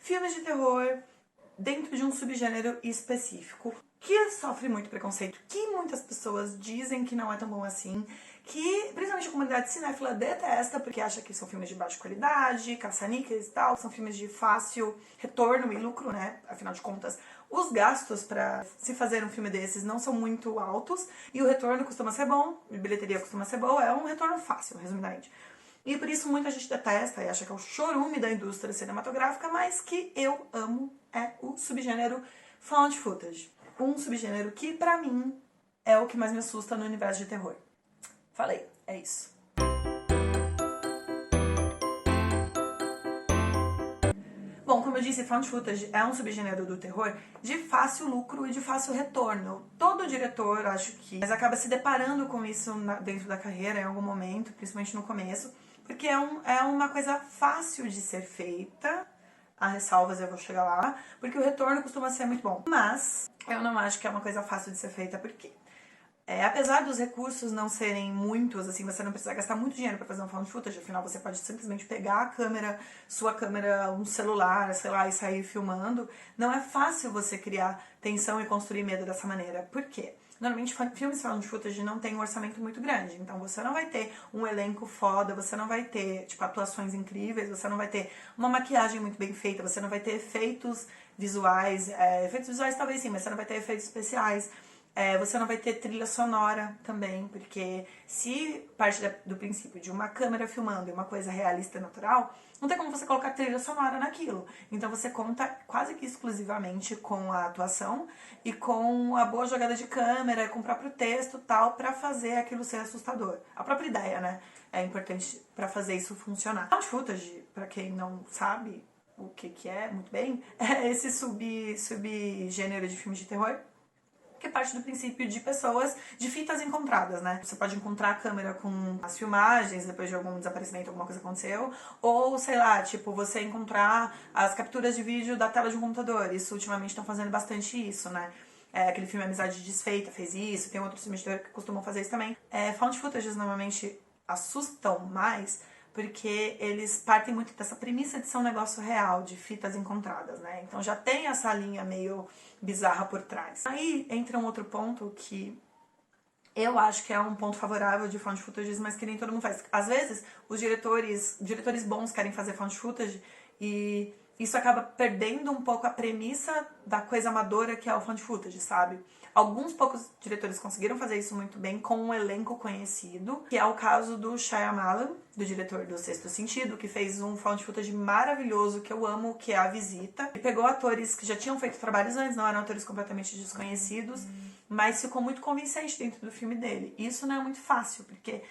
filmes de terror dentro de um subgênero específico, que sofre muito preconceito, que muitas pessoas dizem que não é tão bom assim, que principalmente a comunidade cinéfila detesta, porque acha que são filmes de baixa qualidade, caça-níqueis e tal, são filmes de fácil retorno e lucro, né? Afinal de contas, os gastos para se fazer um filme desses não são muito altos, e o retorno costuma ser bom, a bilheteria costuma ser boa, é um retorno fácil, resumidamente. E por isso muita gente detesta e acha que é o chorume da indústria cinematográfica, mas que eu amo é o subgênero found footage. Um subgênero que, pra mim, é o que mais me assusta no universo de terror. Falei, é isso. Bom, como eu disse, found footage é um subgênero do terror de fácil lucro e de fácil retorno. Todo diretor, acho que, mas acaba se deparando com isso dentro da carreira em algum momento, principalmente no começo, porque é uma coisa fácil de ser feita. Há ressalvas, eu vou chegar lá, porque o retorno costuma ser muito bom. Mas eu não acho que é uma coisa fácil de ser feita, porque apesar dos recursos não serem muitos, assim, você não precisa gastar muito dinheiro para fazer um found footage, afinal você pode simplesmente pegar a câmera, sua câmera, um celular, sei lá, e sair filmando. Não é fácil você criar tensão e construir medo dessa maneira. Por quê? Normalmente filmes found footage não tem um orçamento muito grande, então você não vai ter um elenco foda, você não vai ter, tipo, atuações incríveis, você não vai ter uma maquiagem muito bem feita, você não vai ter efeitos visuais talvez sim, mas você não vai ter efeitos especiais. Você não vai ter trilha sonora também, porque se parte do princípio de uma câmera filmando e uma coisa realista e natural, não tem como você colocar trilha sonora naquilo. Então você conta quase que exclusivamente com a atuação e com a boa jogada de câmera, com o próprio texto e tal, pra fazer aquilo ser assustador. A própria ideia, né? É importante pra fazer isso funcionar. Found footage, pra quem não sabe o que é muito bem, é esse subgênero de filmes de terror, que parte do princípio de pessoas, de fitas encontradas, né? Você pode encontrar a câmera com as filmagens depois de algum desaparecimento, alguma coisa aconteceu, ou, sei lá, tipo, você encontrar as capturas de vídeo da tela de um computador. Isso, ultimamente, estão fazendo bastante isso, né? Aquele filme Amizade Desfeita fez isso, tem outros filmes de terror que costumam fazer isso também. Found footages normalmente assustam mais, porque eles partem muito dessa premissa de ser um negócio real, de fitas encontradas, né? Então já tem essa linha meio bizarra por trás. Aí entra um outro ponto que eu acho que é um ponto favorável de found footage, mas que nem todo mundo faz. Às vezes, os diretores bons querem fazer found footage e isso acaba perdendo um pouco a premissa da coisa amadora que é o found footage, sabe? Alguns poucos diretores conseguiram fazer isso muito bem com um elenco conhecido, que é o caso do Shyamalan, do diretor do Sexto Sentido, que fez um found footage maravilhoso que eu amo, que é A Visita. Ele pegou atores que já tinham feito trabalhos antes, não eram atores completamente desconhecidos, mas ficou muito convincente dentro do filme dele. E isso não é muito fácil, porque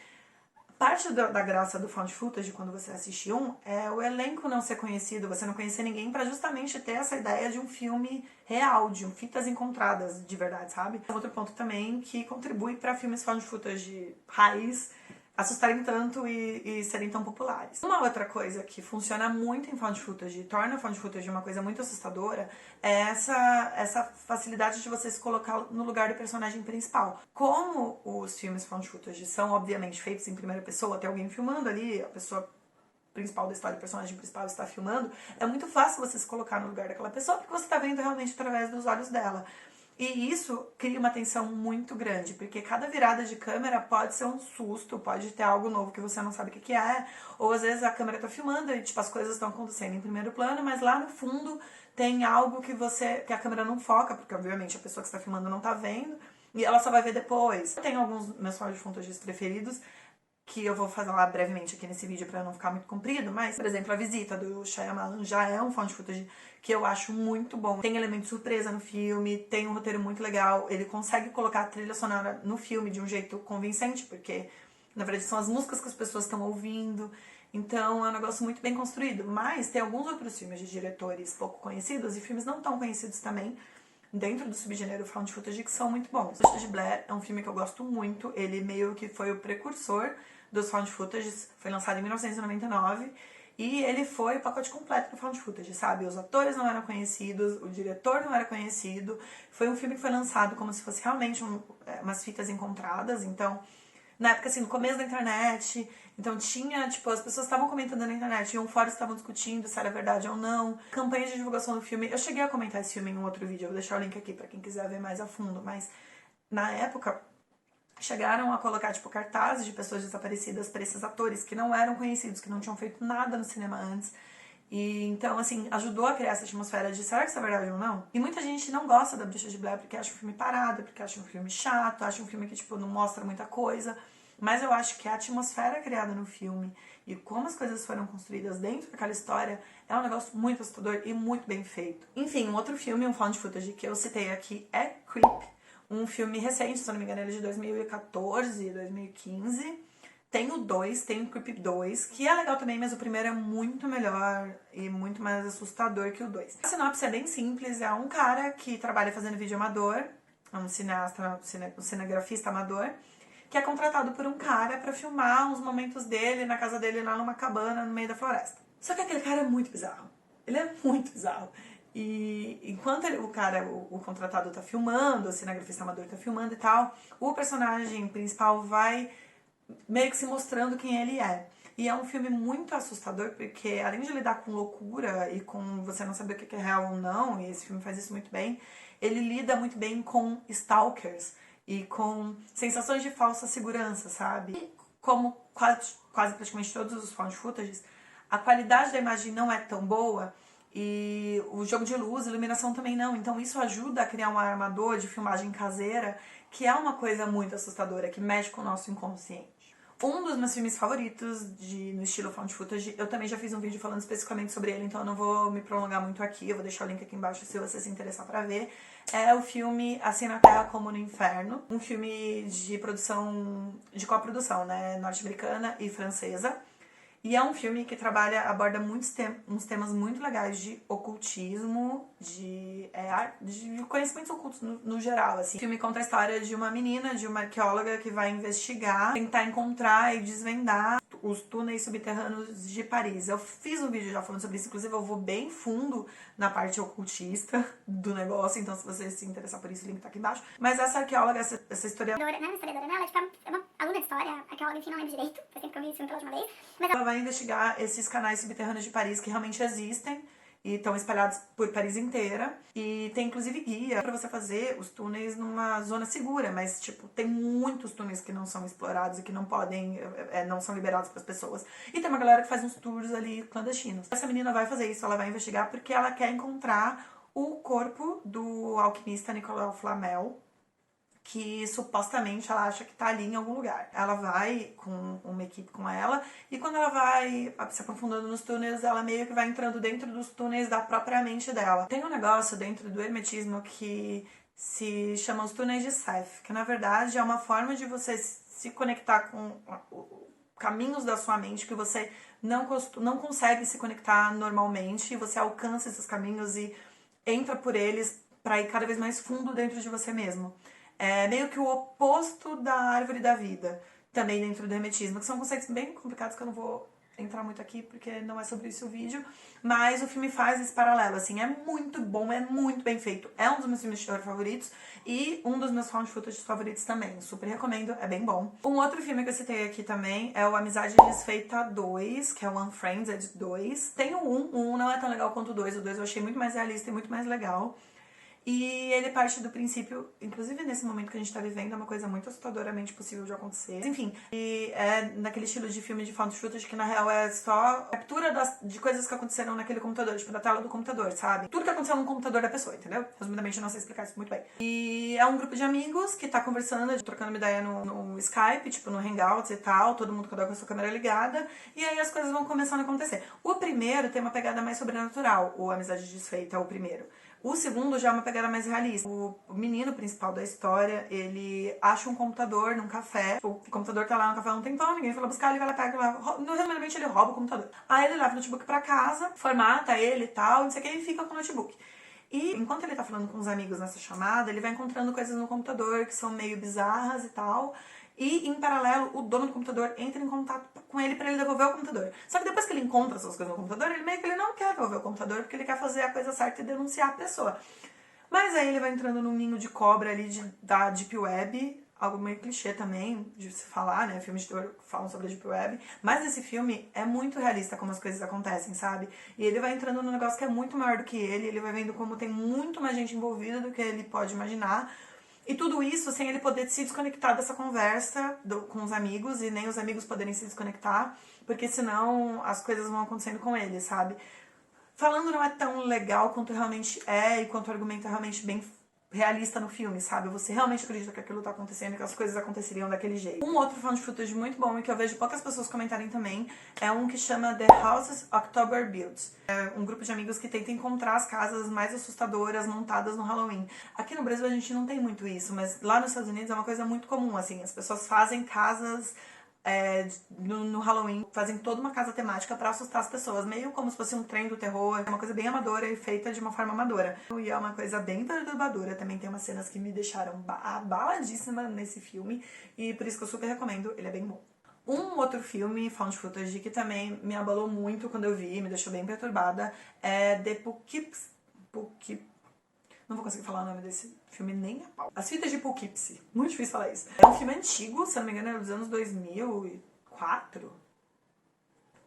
parte da graça do found footage, quando você assiste é o elenco não ser conhecido, você não conhecer ninguém, pra justamente ter essa ideia de um filme real, de fitas encontradas de verdade, sabe? Outro ponto também que contribui pra filmes found footage raiz assustarem tanto e serem tão populares. Uma outra coisa que funciona muito em found footage e torna found footage uma coisa muito assustadora é essa facilidade de você se colocar no lugar do personagem principal. Como os filmes found footage são obviamente feitos em primeira pessoa, tem alguém filmando ali, a pessoa principal da história, o personagem principal está filmando, é muito fácil você se colocar no lugar daquela pessoa porque você está vendo realmente através dos olhos dela. E isso cria uma tensão muito grande, porque cada virada de câmera pode ser um susto, pode ter algo novo que você não sabe o que é, ou às vezes a câmera tá filmando e tipo, as coisas estão acontecendo em primeiro plano, mas lá no fundo tem algo que a câmera não foca, porque obviamente a pessoa que está filmando não tá vendo, e ela só vai ver depois. Tem alguns meus found footages preferidos, que eu vou falar brevemente aqui nesse vídeo pra não ficar muito comprido, mas, por exemplo, A Visita do Shyamalan já é um found footage que eu acho muito bom. Tem elemento de surpresa no filme, tem um roteiro muito legal, ele consegue colocar a trilha sonora no filme de um jeito convincente, porque, na verdade, são as músicas que as pessoas estão ouvindo, então é um negócio muito bem construído. Mas tem alguns outros filmes de diretores pouco conhecidos e filmes não tão conhecidos também, dentro do subgênero found footage, que são muito bons. Bruxa de Blair é um filme que eu gosto muito, ele meio que foi o precursor dos found footages, foi lançado em 1999 e ele foi o pacote completo do found footage, sabe? Os atores não eram conhecidos, o diretor não era conhecido, foi um filme que foi lançado como se fosse realmente umas fitas encontradas, então na época, assim, no começo da internet. Então tinha, tipo, as pessoas estavam comentando na internet, iam fora, estavam discutindo se era verdade ou não. Campanha de divulgação do filme. Eu cheguei a comentar esse filme em um outro vídeo, eu vou deixar o link aqui pra quem quiser ver mais a fundo. Mas, na época, chegaram a colocar, tipo, cartazes de pessoas desaparecidas pra esses atores que não eram conhecidos, que não tinham feito nada no cinema antes. E então, assim, ajudou a criar essa atmosfera de será que isso é verdade ou não? E muita gente não gosta da Bruxa de Blair porque acha um filme parado, porque acha um filme chato, acha um filme que, tipo, não mostra muita coisa. Mas eu acho que a atmosfera criada no filme e como as coisas foram construídas dentro daquela história é um negócio muito assustador e muito bem feito. Enfim, um outro filme, um found footage que eu citei aqui é Creep, um filme recente, se eu não me engano, ele é de 2014, 2015. Tem o 2, tem o Creep 2, que é legal também, mas o primeiro é muito melhor e muito mais assustador que o 2. A sinopse é bem simples, é um cara que trabalha fazendo vídeo amador, é um cineasta, um cinegrafista amador, que é contratado por um cara pra filmar uns momentos dele na casa dele lá numa cabana no meio da floresta. Só que aquele cara é muito bizarro. Ele é muito bizarro. E enquanto o contratado tá filmando, o cinegrafista amador tá filmando e tal, o personagem principal vai meio que se mostrando quem ele é. E é um filme muito assustador, porque além de lidar com loucura e com você não saber o que é real ou não, e esse filme faz isso muito bem, ele lida muito bem com stalkers e com sensações de falsa segurança, sabe? E como quase praticamente todos os found footages, a qualidade da imagem não é tão boa e o jogo de luz, iluminação também não. Então isso ajuda a criar um armador de filmagem caseira, que é uma coisa muito assustadora, que mexe com o nosso inconsciente. Um dos meus filmes favoritos no estilo found footage, eu também já fiz um vídeo falando especificamente sobre ele, então eu não vou me prolongar muito aqui, eu vou deixar o link aqui embaixo se você se interessar pra ver. É o filme Assim na Terra como no Inferno, um filme de coprodução, né, norte-americana e francesa. E é um filme que aborda uns temas muito legais de ocultismo, de conhecimentos ocultos no geral, assim. O filme conta a história de uma menina, de uma arqueóloga que vai investigar, tentar encontrar e desvendar os túneis subterrâneos de Paris. Eu fiz um vídeo já falando sobre isso, inclusive eu vou bem fundo na parte ocultista do negócio, então se você se interessar por isso, o link tá aqui embaixo. Mas essa arqueóloga, essa historiadora... Não é uma historiadora, não, ela é uma aluna de história, arqueóloga, enfim, não lembro direito, faz tempo que eu vi esse filme pela última vez. Mas ela vai investigar esses canais subterrâneos de Paris que realmente existem e estão espalhados por Paris inteira. E tem inclusive guia pra você fazer os túneis numa zona segura, mas tipo, tem muitos túneis que não são explorados e que não podem, não são liberados pras pessoas. E tem uma galera que faz uns tours ali clandestinos. Essa menina vai fazer isso, ela vai investigar porque ela quer encontrar o corpo do alquimista Nicolau Flamel, que supostamente ela acha que tá ali em algum lugar. Ela vai com uma equipe com ela, e quando ela vai se aprofundando nos túneis, ela meio que vai entrando dentro dos túneis da própria mente dela. Tem um negócio dentro do hermetismo que se chama os túneis de Seth, que na verdade é uma forma de você se conectar com caminhos da sua mente que você não consegue se conectar normalmente, e você alcança esses caminhos e entra por eles para ir cada vez mais fundo dentro de você mesmo. É meio que o oposto da árvore da vida, também dentro do hermetismo, que são conceitos bem complicados que eu não vou entrar muito aqui, porque não é sobre isso o vídeo, mas o filme faz esse paralelo, assim, é muito bom, é muito bem feito, é um dos meus filmes de terror favoritos e um dos meus found footage favoritos também, super recomendo, é bem bom. Um outro filme que eu citei aqui também é o Amizade Desfeita 2, que é o Unfriended 2. Tem o 1, o 1 não é tão legal quanto o 2 eu achei muito mais realista e muito mais legal. E ele parte do princípio, inclusive nesse momento que a gente tá vivendo, é uma coisa muito assustadoramente possível de acontecer. Enfim, e é naquele estilo de filme de found footage que na real é só captura de coisas que aconteceram naquele computador, tipo da tela do computador, sabe? Tudo que aconteceu no computador da pessoa, entendeu? Resumidamente, eu não sei explicar isso muito bem. E é um grupo de amigos que tá conversando, trocando uma ideia no Skype, tipo no Hangouts e tal, todo mundo com a sua câmera ligada, e aí as coisas vão começando a acontecer. O primeiro tem uma pegada mais sobrenatural, o Amizade Desfeita é o primeiro. O segundo já é uma pegada mais realista. O menino principal da história, ele acha um computador num café. O computador tá lá no café há um tempão, ninguém foi lá buscar, ele vai lá, pega lá. Resumidamente, ele rouba o computador. Aí ele leva o notebook pra casa, formata ele e tal, não sei o que, e fica com o notebook. E enquanto ele tá falando com os amigos nessa chamada, ele vai encontrando coisas no computador que são meio bizarras e tal. E, em paralelo, o dono do computador entra em contato com ele pra ele devolver o computador. Só que depois que ele encontra essas coisas no computador, ele meio que ele não quer devolver o computador, porque ele quer fazer a coisa certa e denunciar a pessoa. Mas aí ele vai entrando num ninho de cobra ali da Deep Web, algo meio clichê também de se falar, né? Filmes de terror falam sobre a Deep Web. Mas esse filme é muito realista como as coisas acontecem, sabe? E ele vai entrando num negócio que é muito maior do que ele vai vendo como tem muito mais gente envolvida do que ele pode imaginar. E tudo isso sem ele poder se desconectar dessa conversa com os amigos e nem os amigos poderem se desconectar, porque senão as coisas vão acontecendo com ele, sabe? Falando não é tão legal quanto realmente é e quanto o argumento é realmente bem realista no filme, sabe? Você realmente acredita que aquilo tá acontecendo e que as coisas aconteceriam daquele jeito. Um outro found footage muito bom e que eu vejo poucas pessoas comentarem também é um que chama The Houses October Built. É um grupo de amigos que tenta encontrar as casas mais assustadoras montadas no Halloween. Aqui no Brasil a gente não tem muito isso, mas lá nos Estados Unidos é uma coisa muito comum, assim. As pessoas fazem casas no Halloween, fazem toda uma casa temática pra assustar as pessoas, meio como se fosse um trem do terror, é uma coisa bem amadora e feita de uma forma amadora. E é uma coisa bem perturbadora, também tem umas cenas que me deixaram abaladíssima nesse filme, e por isso que eu super recomendo, ele é bem bom. Um outro filme, found footage, que também me abalou muito quando eu vi, me deixou bem perturbada, é The Poughkeepsie. Não vou conseguir falar o nome desse filme nem a pau. As Fitas de Poughkeepsie. Muito difícil falar isso. É um filme antigo, se eu não me engano, é dos anos 2004?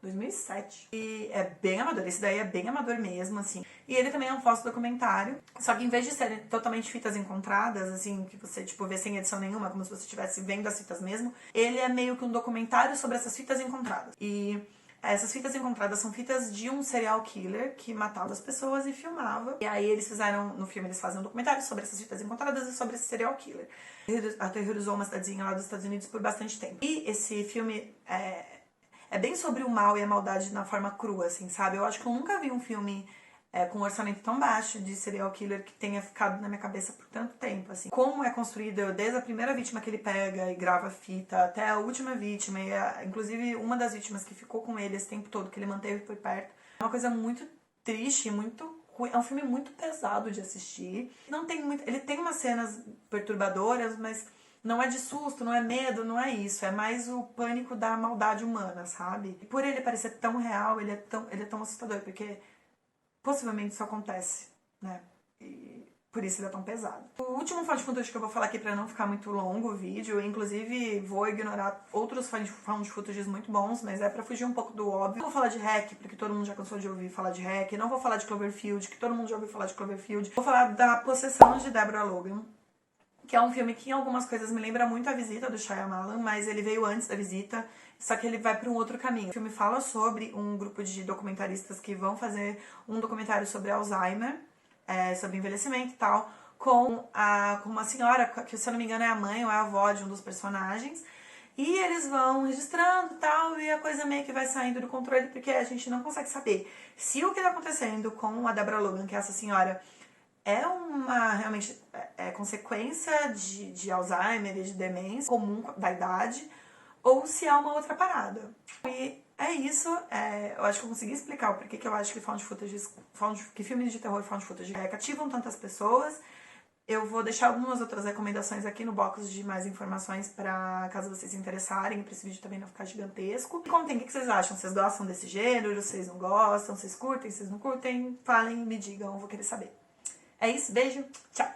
2007. E é bem amador. Esse daí é bem amador mesmo, assim. E ele também é um falso documentário. Só que em vez de serem totalmente fitas encontradas, assim, que você, tipo, vê sem edição nenhuma, como se você estivesse vendo as fitas mesmo, ele é meio que um documentário sobre essas fitas encontradas. E essas fitas encontradas são fitas de um serial killer que matava as pessoas e filmava. E aí eles fizeram, no filme eles fazem um documentário sobre essas fitas encontradas e sobre esse serial killer. Aterrorizou uma cidadezinha lá dos Estados Unidos por bastante tempo. E esse filme é bem sobre o mal e a maldade na forma crua, assim, sabe? Eu acho que eu nunca vi um filme com um orçamento tão baixo de serial killer que tenha ficado na minha cabeça por tanto tempo, assim. Como é construído desde a primeira vítima que ele pega e grava a fita até a última vítima, e inclusive uma das vítimas que ficou com ele esse tempo todo, que ele manteve por perto. É uma coisa muito triste, muito ruim. É um filme muito pesado de assistir. Não tem muito... Ele tem umas cenas perturbadoras, mas não é de susto, não é medo, não é isso. É mais o pânico da maldade humana, sabe? E por ele parecer tão real, ele é tão assustador, porque possivelmente isso acontece, né? E por isso ele é tão pesado. O último found footage que eu vou falar aqui pra não ficar muito longo o vídeo, inclusive vou ignorar outros found footages muito bons, mas é pra fugir um pouco do óbvio. Não vou falar de Hack, porque todo mundo já cansou de ouvir falar de Hack. Não vou falar de Cloverfield, que todo mundo já ouviu falar de Cloverfield. Vou falar da Possessão de Deborah Logan, que é um filme que em algumas coisas me lembra muito A Visita do Shyamalan, mas ele veio antes da Visita, só que ele vai para um outro caminho. O filme fala sobre um grupo de documentaristas que vão fazer um documentário sobre Alzheimer, sobre envelhecimento e tal, com uma senhora, que se eu não me engano é a mãe ou é a avó de um dos personagens, e eles vão registrando e tal, e a coisa meio que vai saindo do controle, porque a gente não consegue saber se o que está acontecendo com a Deborah Logan, que é essa senhora, é realmente consequência de Alzheimer e de demência comum da idade, ou se é uma outra parada. E é isso, eu acho que eu consegui explicar o porquê que eu acho que que filmes de terror found footage cativam tantas pessoas. Eu vou deixar algumas outras recomendações aqui no box de mais informações pra caso vocês se interessarem, pra esse vídeo também não ficar gigantesco. Contem o que vocês acham, vocês gostam desse gênero, vocês não gostam, vocês curtem, vocês não curtem, falem, me digam, eu vou querer saber. É isso, beijo, tchau!